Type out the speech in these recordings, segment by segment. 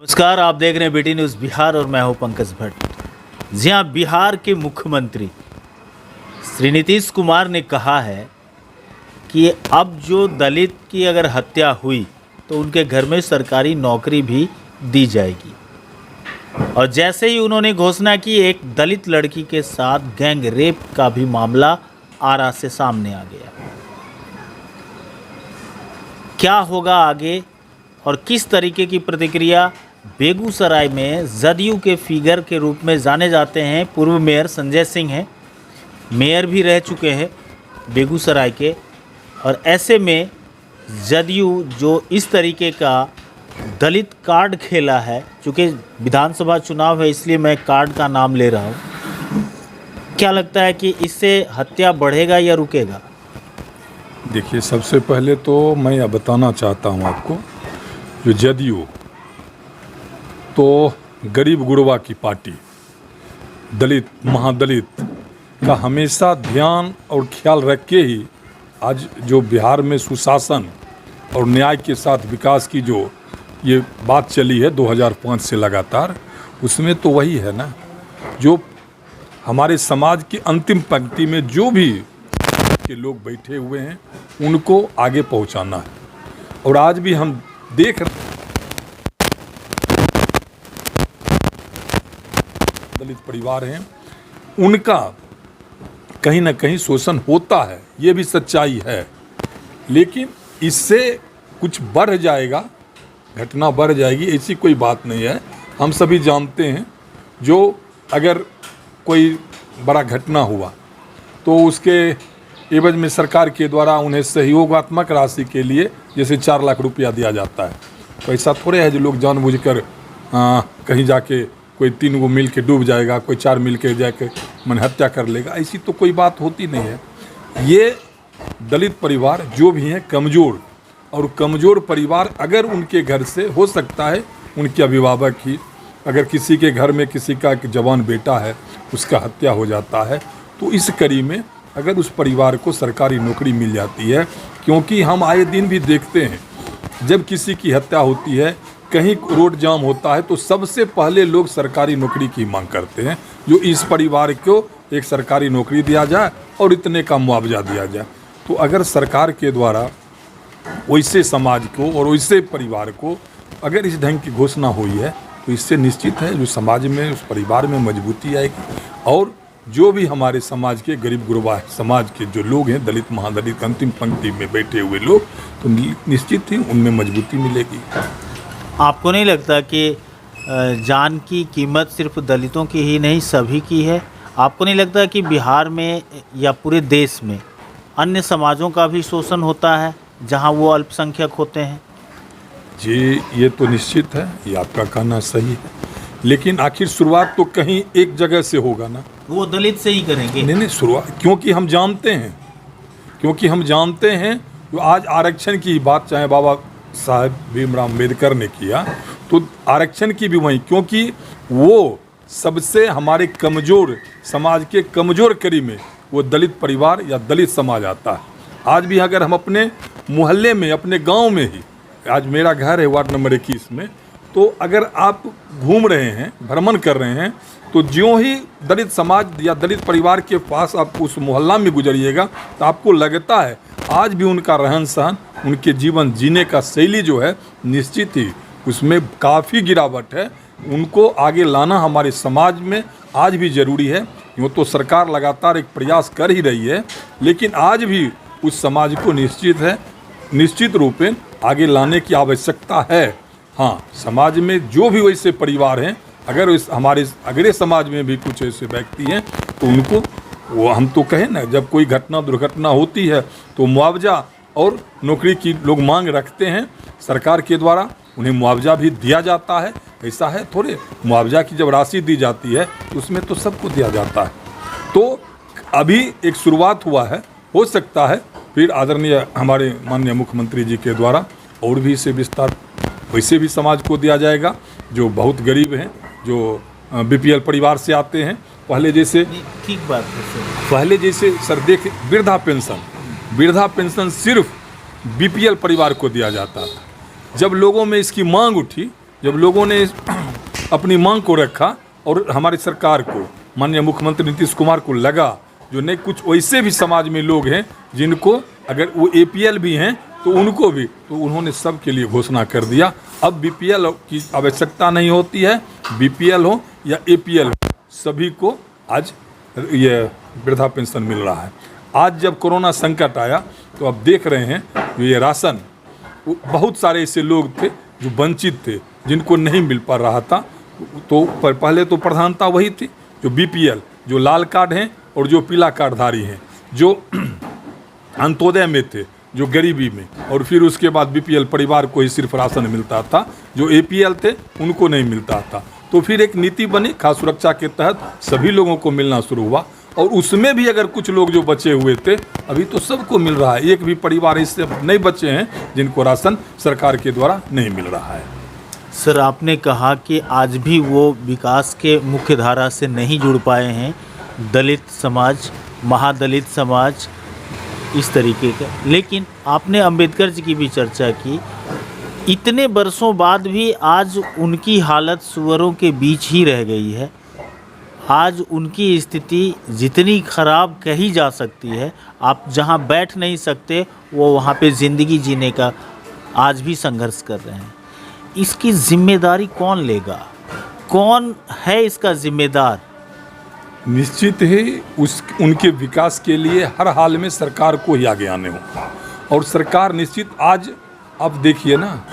नमस्कार, आप देख रहे हैं बीटी न्यूज़ बिहार और मैं हूं पंकज भट्ट। जी हां, बिहार के मुख्यमंत्री श्री नीतीश कुमार ने कहा है कि अब जो दलित की अगर हत्या हुई तो उनके घर में सरकारी नौकरी भी दी जाएगी। और जैसे ही उन्होंने घोषणा की, एक दलित लड़की के साथ गैंग रेप का भी मामला आरा से सामने आ गया। क्या होगा आगे और किस तरीके की प्रतिक्रिया? बेगूसराय में जदयू के फिगर के रूप में जाने जाते हैं पूर्व मेयर संजय सिंह हैं, मेयर भी रह चुके हैं बेगूसराय के। और ऐसे में जदयू जो इस तरीके का दलित कार्ड खेला है, चूँकि विधानसभा चुनाव है इसलिए मैं कार्ड का नाम ले रहा हूँ, क्या लगता है कि इससे हत्या बढ़ेगा या रुकेगा? देखिए, सबसे पहले तो मैं यह बताना चाहता हूँ आपको, जो जदयू तो गरीब गुरबा की पार्टी, दलित महादलित का हमेशा ध्यान और ख्याल रख के ही आज जो बिहार में सुशासन और न्याय के साथ विकास की जो ये बात चली है 2005 से लगातार, उसमें तो वही है ना, जो हमारे समाज की अंतिम पंक्ति में जो भी के लोग बैठे हुए हैं उनको आगे पहुंचाना है। और आज भी हम देख रहे दलित परिवार हैं, उनका कहीं ना कहीं शोषण होता है, ये भी सच्चाई है। लेकिन इससे कुछ बढ़ जाएगा, घटना बढ़ जाएगी, ऐसी कोई बात नहीं है। हम सभी जानते हैं, जो अगर कोई बड़ा घटना हुआ तो उसके एवज में सरकार के द्वारा उन्हें सहयोगात्मक राशि के लिए जैसे 4 लाख रुपया दिया जाता है। तो ऐसा थोड़े है जो लोग जानबूझकर कहीं जाके कोई 3 गो मिल के डूब जाएगा, कोई 4 मिल के जाके मन हत्या कर लेगा, ऐसी तो कोई बात होती नहीं है। ये दलित परिवार जो भी हैं कमज़ोर, और कमज़ोर परिवार अगर उनके घर से हो सकता है उनके अभिभावक ही, अगर किसी के घर में किसी का एक जवान बेटा है उसका हत्या हो जाता है, तो इस कड़ी में अगर उस परिवार को सरकारी नौकरी मिल जाती है, क्योंकि हम आए दिन भी देखते हैं जब किसी की हत्या होती है, कहीं रोड जाम होता है, तो सबसे पहले लोग सरकारी नौकरी की मांग करते हैं, जो इस परिवार को एक सरकारी नौकरी दिया जाए और इतने का मुआवजा दिया जाए। तो अगर सरकार के द्वारा वैसे समाज को और वैसे परिवार को अगर इस ढंग की घोषणा हुई है, तो इससे निश्चित है जो समाज में, उस परिवार में मजबूती आएगी। और जो भी हमारे समाज के गरीब गुरबा समाज के जो लोग हैं, दलित महादलित अंतिम पंक्ति में बैठे हुए लोग, तो निश्चित ही उनमें मजबूती मिलेगी। आपको नहीं लगता कि जान की कीमत सिर्फ दलितों की ही नहीं सभी की है? आपको नहीं लगता कि बिहार में या पूरे देश में अन्य समाजों का भी शोषण होता है जहां वो अल्पसंख्यक होते हैं? जी, ये तो निश्चित है, ये आपका कहना सही है, लेकिन आखिर शुरुआत तो कहीं एक जगह से होगा ना। वो दलित से ही करेंगे? नहीं, शुरुआत, क्योंकि हम जानते हैं जो आज आरक्षण की बात चाहे बाबा साहब भीमराव अम्बेडकर ने किया, तो आरक्षण की भी वहीं, क्योंकि वो सबसे हमारे कमज़ोर समाज के कमज़ोर कड़ी में वो दलित परिवार या दलित समाज आता है। आज भी अगर हम अपने मोहल्ले में, अपने गांव में ही, आज मेरा घर है वार्ड नंबर 21 में, तो अगर आप घूम रहे हैं, भ्रमण कर रहे हैं, तो ज्यों ही दलित समाज या दलित परिवार के पास आप उस मोहल्ला में गुजरिएगा तो आपको लगता है आज भी उनका रहन सहन, उनके जीवन जीने का शैली जो है, निश्चित ही उसमें काफ़ी गिरावट है। उनको आगे लाना हमारे समाज में आज भी ज़रूरी है। यूँ तो सरकार लगातार एक प्रयास कर ही रही है, लेकिन आज भी उस समाज को निश्चित रूप में आगे लाने की आवश्यकता है। हाँ, समाज में जो भी वैसे परिवार हैं, अगर इस हमारे अगले समाज में भी कुछ ऐसे व्यक्ति हैं, तो उनको वो हम तो कहें ना, जब कोई घटना दुर्घटना होती है तो मुआवजा और नौकरी की लोग मांग रखते हैं, सरकार के द्वारा उन्हें मुआवजा भी दिया जाता है। ऐसा है थोड़े, मुआवजा की जब राशि दी जाती है तो उसमें तो सबको दिया जाता है। तो अभी एक शुरुआत हुआ है, हो सकता है फिर आदरणीय हमारे माननीय मुख्यमंत्री जी के द्वारा और भी इसे विस्तार वैसे भी समाज को दिया जाएगा, जो बहुत गरीब हैं, जो बीपीएल परिवार से आते हैं। पहले जैसे, ठीक बात है सर, पहले जैसे सर देख, वृद्धा पेंशन सिर्फ बीपीएल परिवार को दिया जाता था। जब लोगों में इसकी मांग उठी जब लोगों ने अपनी मांग को रखा और हमारी सरकार को, माननीय मुख्यमंत्री नीतीश कुमार को लगा जो नहीं कुछ वैसे भी समाज में लोग हैं जिनको अगर वो APL भी हैं तो उनको भी, तो उन्होंने सब के लिए घोषणा कर दिया। अब BPL की आवश्यकता नहीं होती है, BPL हो या APL हो, सभी को आज ये वृद्धा पेंशन मिल रहा है। आज जब कोरोना संकट आया तो अब देख रहे हैं जो ये राशन, बहुत सारे ऐसे लोग थे जो वंचित थे, जिनको नहीं मिल पा रहा था। तो पहले तो प्रधानता वही थी जो BPL, जो लाल कार्ड हैं और जो पीला कार्डधारी हैं, जो अंत्योदय में थे, जो गरीबी में, और फिर उसके बाद BPL परिवार को ही सिर्फ राशन मिलता था, जो APL थे उनको नहीं मिलता था। तो फिर एक नीति बनी, खाद्य सुरक्षा के तहत सभी लोगों को मिलना शुरू हुआ, और उसमें भी अगर कुछ लोग जो बचे हुए थे, अभी तो सबको मिल रहा है। एक भी परिवार इससे नहीं बचे हैं जिनको राशन सरकार के द्वारा नहीं मिल रहा है। सर, आपने कहा कि आज भी वो विकास के मुख्य धारा से नहीं जुड़ पाए हैं, दलित समाज, महादलित समाज, इस तरीके का। लेकिन आपने अंबेडकर जी की भी चर्चा की। इतने बरसों बाद भी आज उनकी हालत सुअरों के बीच ही रह गई है। आज उनकी स्थिति जितनी खराब कही जा सकती है, आप जहां बैठ नहीं सकते वो वहां पे ज़िंदगी जीने का आज भी संघर्ष कर रहे हैं। इसकी जिम्मेदारी कौन लेगा? कौन है इसका जिम्मेदार? निश्चित ही उनके विकास के लिए हर हाल में सरकार को ही आगे आने हो, और सरकार निश्चित आज आप देखिए ना,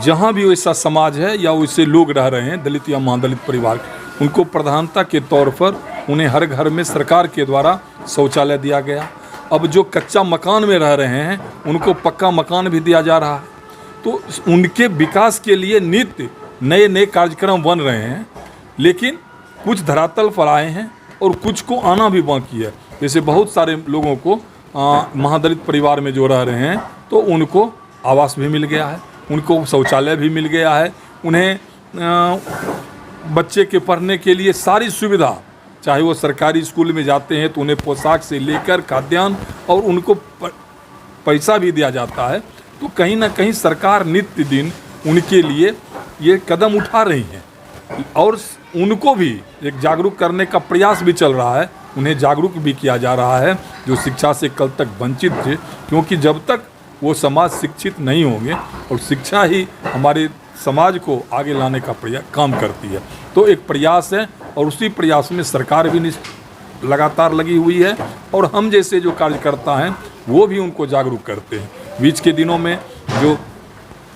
जहाँ भी वैसा समाज है या वैसे लोग रह रहे हैं, दलित या महादलित परिवार, उनको प्रधानता के तौर पर उन्हें हर घर में सरकार के द्वारा शौचालय दिया गया। अब जो कच्चा मकान में रह रहे हैं उनको पक्का मकान भी दिया जा रहा है। तो उनके विकास के लिए नित्य नए नए कार्यक्रम बन रहे हैं, लेकिन कुछ धरातल पर आए हैं और कुछ को आना भी बाकी है। जैसे बहुत सारे लोगों को महादलित परिवार में जो रह रहे हैं तो उनको आवास भी मिल गया है, उनको शौचालय भी मिल गया है, उन्हें बच्चे के पढ़ने के लिए सारी सुविधा, चाहे वो सरकारी स्कूल में जाते हैं तो उन्हें पोशाक से लेकर खाद्यान्न और उनको पैसा भी दिया जाता है। तो कहीं ना कहीं सरकार नित्य दिन उनके लिए ये कदम उठा रही है, और उनको भी एक जागरूक करने का प्रयास भी चल रहा है। उन्हें जागरूक भी किया जा रहा है जो शिक्षा से कल तक वंचित थे, क्योंकि जब तक वो समाज शिक्षित नहीं होंगे, और शिक्षा ही हमारे समाज को आगे लाने का काम करती है, तो एक प्रयास है, और उसी प्रयास में सरकार भी लगातार लगी हुई है, और हम जैसे जो कार्यकर्ता हैं वो भी उनको जागरूक करते हैं। बीच के दिनों में जो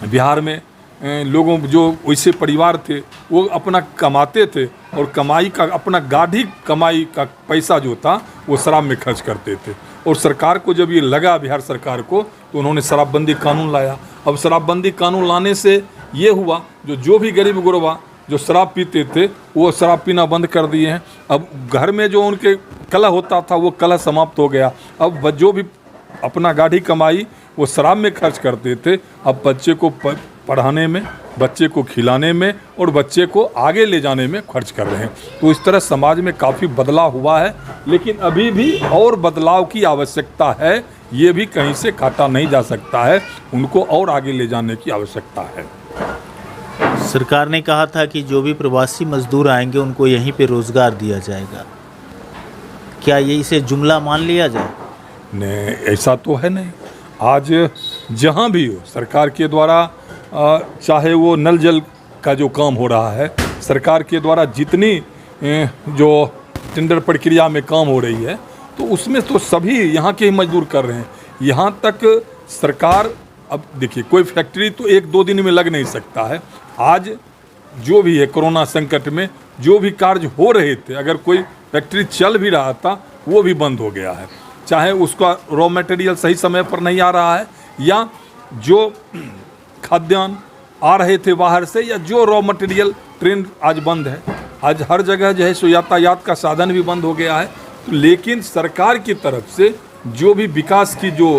बिहार में लोगों जो वैसे परिवार थे वो अपना कमाते थे, और कमाई का अपना गाढ़ी कमाई का पैसा जो था वो शराब में खर्च करते थे। और सरकार को जब ये लगा, बिहार सरकार को, तो उन्होंने शराबबंदी कानून लाया। अब शराबबंदी कानून लाने से ये हुआ जो भी गरीब गुरबा जो शराब पीते थे वो शराब पीना बंद कर दिए हैं। अब घर में जो उनके कलह होता था वो कलह समाप्त हो गया। अब जो भी अपना गाढ़ी कमाई वो शराब में खर्च करते थे, अब बच्चे को पढ़ाने में, बच्चे को खिलाने में और बच्चे को आगे ले जाने में खर्च कर रहे हैं। तो इस तरह समाज में काफ़ी बदलाव हुआ है, लेकिन अभी भी और बदलाव की आवश्यकता है। ये भी कहीं से काटा नहीं जा सकता है, उनको और आगे ले जाने की आवश्यकता है। सरकार ने कहा था कि जो भी प्रवासी मजदूर आएंगे उनको यहीं पे रोज़गार दिया जाएगा। क्या ये इसे जुमला मान लिया जाए? नहीं, ऐसा तो है नहीं। आज जहाँ भी हो सरकार के द्वारा, चाहे वो नल जल का जो काम हो रहा है, सरकार के द्वारा जितनी जो टेंडर प्रक्रिया में काम हो रही है, तो उसमें तो सभी यहाँ के ही मजदूर कर रहे हैं। यहाँ तक सरकार, अब देखिए कोई फैक्ट्री तो 1-2 दिन में लग नहीं सकता है। आज जो भी है कोरोना संकट में जो भी कार्य हो रहे थे, अगर कोई फैक्ट्री चल भी रहा था वो भी बंद हो गया है। चाहे उसका रॉ मटेरियल सही समय पर नहीं आ रहा है, या जो खाद्यान्न आ रहे थे बाहर से, या जो रॉ मटेरियल, ट्रेन आज बंद है। आज हर जगह जो है सो यातायात का साधन भी बंद हो गया है। तो लेकिन सरकार की तरफ से जो भी विकास की जो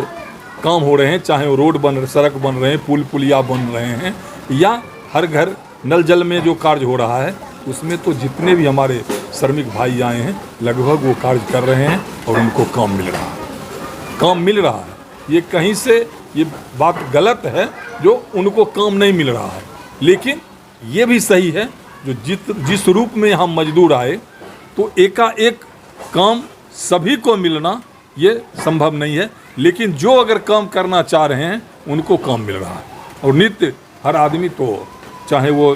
काम हो रहे हैं, चाहे वो रोड बन रहे, सड़क बन रहे हैं, पुल पुलिया बन रहे हैं, या हर घर नल जल में जो कार्य हो रहा है, उसमें तो जितने भी हमारे श्रमिक भाई आए हैं लगभग वो कार्य कर रहे हैं और उनको काम मिल रहा है, काम मिल रहा है। ये कहीं से ये बात गलत है जो उनको काम नहीं मिल रहा है, लेकिन ये भी सही है जो जिस रूप में यहाँ मजदूर आए तो एकाएक काम सभी को मिलना ये संभव नहीं है, लेकिन जो अगर काम करना चाह रहे हैं उनको काम मिल रहा है। और नित्य हर आदमी, तो चाहे वो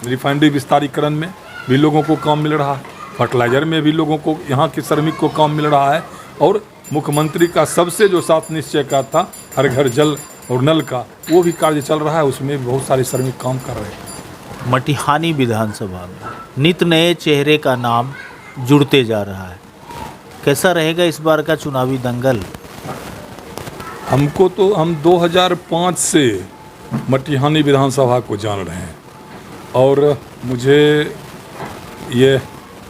रिफाइनरी विस्तारीकरण में भी लोगों को काम मिल रहा है, फर्टिलाइजर में भी लोगों को, यहाँ के श्रमिक को काम मिल रहा है। और मुख्यमंत्री का सबसे जो सात निश्चय का था हर घर जल और नल का, वो भी कार्य चल रहा है, उसमें भी बहुत सारे श्रमिक काम कर रहे हैं। मटिहानी विधानसभा में नित नए चेहरे का नाम जुड़ते जा रहा है, कैसा रहेगा इस बार का चुनावी दंगल? हमको तो, हम 2005 से मटिहानी विधानसभा को जान रहे हैं और मुझे ये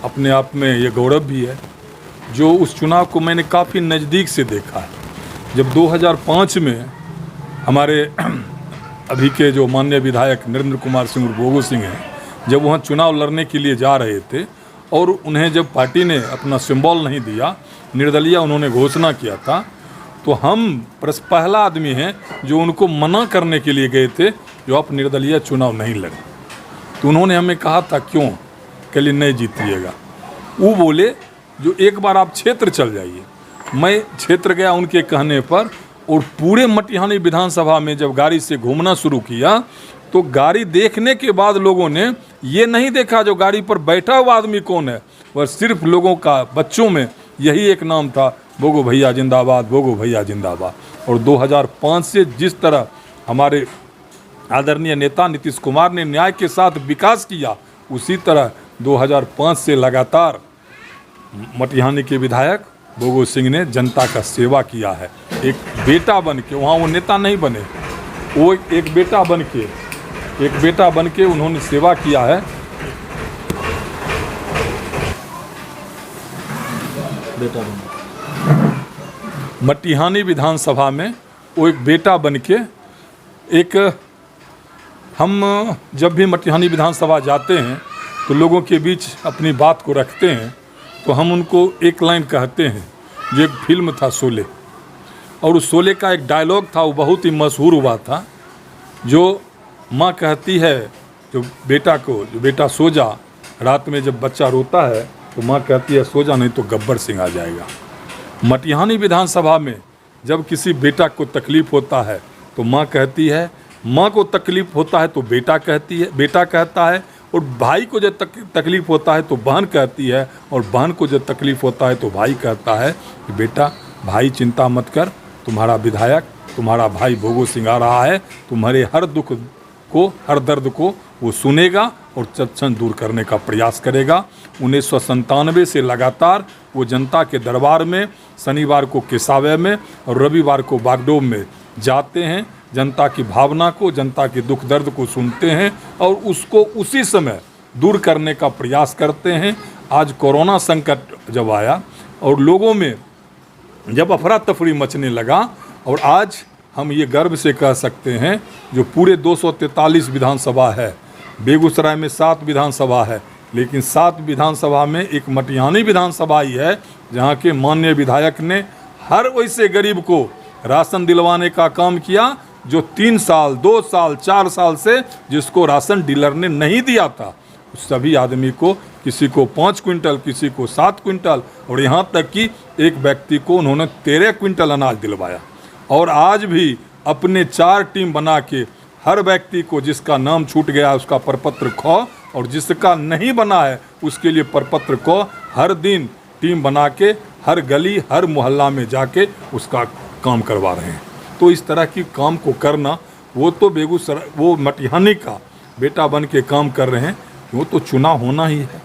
अपने आप में ये गौरव भी है जो उस चुनाव को मैंने काफ़ी नज़दीक से देखा है। जब 2005 में हमारे अभी के जो माननीय विधायक नरेंद्र कुमार सिंह उर्फ बोगो सिंह हैं, जब वहाँ चुनाव लड़ने के लिए जा रहे थे और उन्हें जब पार्टी ने अपना सिंबल नहीं दिया, निर्दलीय उन्होंने घोषणा किया था, तो हम पहला आदमी हैं जो उनको मना करने के लिए गए थे जो आप निर्दलीय चुनाव नहीं लड़े। तो उन्होंने हमें कहा था क्यों, के लिए नहीं जीतिएगा। वो बोले जो एक बार आप क्षेत्र चल जाइए। मैं क्षेत्र गया उनके कहने पर और पूरे मटिहानी विधानसभा में जब गाड़ी से घूमना शुरू किया तो गाड़ी देखने के बाद लोगों ने ये नहीं देखा जो गाड़ी पर बैठा हुआ आदमी कौन है, वह सिर्फ लोगों का, बच्चों में यही एक नाम था, बोगो भैया जिंदाबाद, बोगो भैया जिंदाबाद। और 2005 से जिस तरह हमारे आदरणीय नेता नीतीश कुमार ने न्याय के साथ विकास किया, उसी तरह 2005 से लगातार मटिहानी के विधायक बोगो सिंह ने जनता का सेवा किया है। एक बेटा बन के, वहाँ वो नेता नहीं बने, वो एक बेटा बन के उन्होंने सेवा किया है। बेटा बन मटिहानी विधानसभा में वो एक बेटा बन के, एक, हम जब भी मटिहानी विधानसभा जाते हैं तो लोगों के बीच अपनी बात को रखते हैं तो हम उनको एक लाइन कहते हैं, जो एक फिल्म था शोले, और उस शोले का एक डायलॉग था, वो बहुत ही मशहूर हुआ था, जो माँ कहती है जो बेटा सो जा, रात में जब बच्चा रोता है तो माँ कहती है सो जा नहीं तो गब्बर सिंह आ जाएगा। मटिहानी विधानसभा में जब किसी बेटा को तकलीफ़ होता है तो माँ कहती है, माँ को तकलीफ़ होता है तो बेटा कहता है, और भाई को जब तकलीफ़ होता है तो बहन कहती है, और बहन को जब तकलीफ़ होता है तो भाई कहता है कि बेटा भाई चिंता मत कर, तुम्हारा विधायक, तुम्हारा भाई बोगो सिंह आ रहा है, तुम्हारे हर दुख को, हर दर्द को वो सुनेगा और तत्क्षण दूर करने का प्रयास करेगा। 1997 से लगातार वो जनता के दरबार में, शनिवार को केसावे में और रविवार को बागडोर में जाते हैं, जनता की भावना को, जनता के दुख दर्द को सुनते हैं और उसको उसी समय दूर करने का प्रयास करते हैं। आज कोरोना संकट जब आया और लोगों में जब अफरा तफरी मचने लगा, और आज हम ये गर्व से कह सकते हैं जो पूरे 243 विधानसभा है, बेगूसराय में 7 विधानसभा है, लेकिन 7 विधानसभा में एक मटिहानी विधानसभा ही है जहाँ के माननीय विधायक ने हर वैसे गरीब को राशन दिलवाने का काम किया जो 3 साल, 2 साल, 4 साल से जिसको राशन डीलर ने नहीं दिया था, उस सभी आदमी को, किसी को 5 क्विंटल, किसी को 7 क्विंटल, और यहाँ तक कि एक व्यक्ति को उन्होंने 13 क्विंटल अनाज दिलवाया। और आज भी अपने 4 टीम बना के हर व्यक्ति को जिसका नाम छूट गया उसका प्रपत्र खो, और जिसका नहीं बना है उसके लिए प्रपत्र को हर दिन टीम बना के हर गली, हर मोहल्ला में जाके उसका काम करवा रहे हैं। तो इस तरह की काम को करना, वो तो बेगूसराय, वो मटिहानी का बेटा बन के काम कर रहे हैं, वो तो चुनाव होना ही है।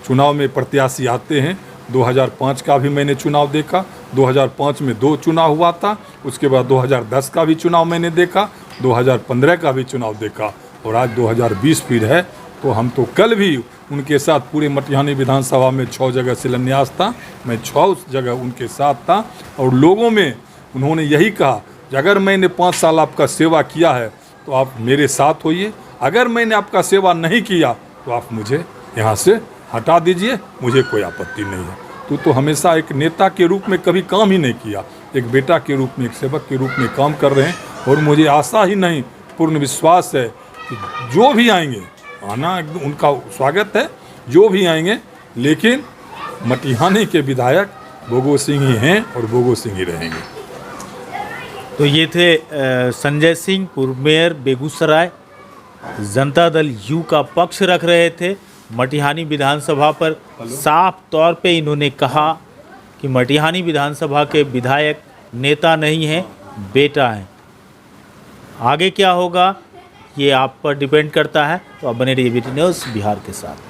चुनाव में प्रत्याशी आते हैं, 2005 का भी मैंने चुनाव देखा, 2005 में 2 चुनाव हुआ था, उसके बाद 2010 का भी चुनाव मैंने देखा, 2015 का भी चुनाव देखा, और आज 2020 फिर है। तो हम तो कल भी उनके साथ पूरे मटिहानी विधानसभा में 6 जगह शिलान्यास था, मैं 6 जगह उनके साथ था, और लोगों में उन्होंने यही कहा कि अगर मैंने 5 साल आपका सेवा किया है तो आप मेरे साथ होइए, अगर मैंने आपका सेवा नहीं किया तो आप मुझे यहाँ से हटा दीजिए, मुझे कोई आपत्ति नहीं है। तो हमेशा एक नेता के रूप में कभी काम ही नहीं किया, एक बेटा के रूप में, एक सेवक के रूप में काम कर रहे हैं, और मुझे आशा ही नहीं, पूर्ण विश्वास है कि जो भी आएंगे आना एकदम उनका स्वागत है, जो भी आएंगे, लेकिन मटिहानी के विधायक भोगो सिंह ही हैं और भोगो सिंह ही रहेंगे। तो ये थे संजय सिंह, पूर्व मेयर बेगूसराय, जनता दल यू का पक्ष रख रहे थे। मटिहानी विधानसभा पर साफ तौर पे इन्होंने कहा कि मटिहानी विधानसभा के विधायक नेता नहीं हैं, बेटा हैं। आगे क्या होगा ये आप पर डिपेंड करता है। तो अब बने रहिए ABT न्यूज़ बिहार के साथ।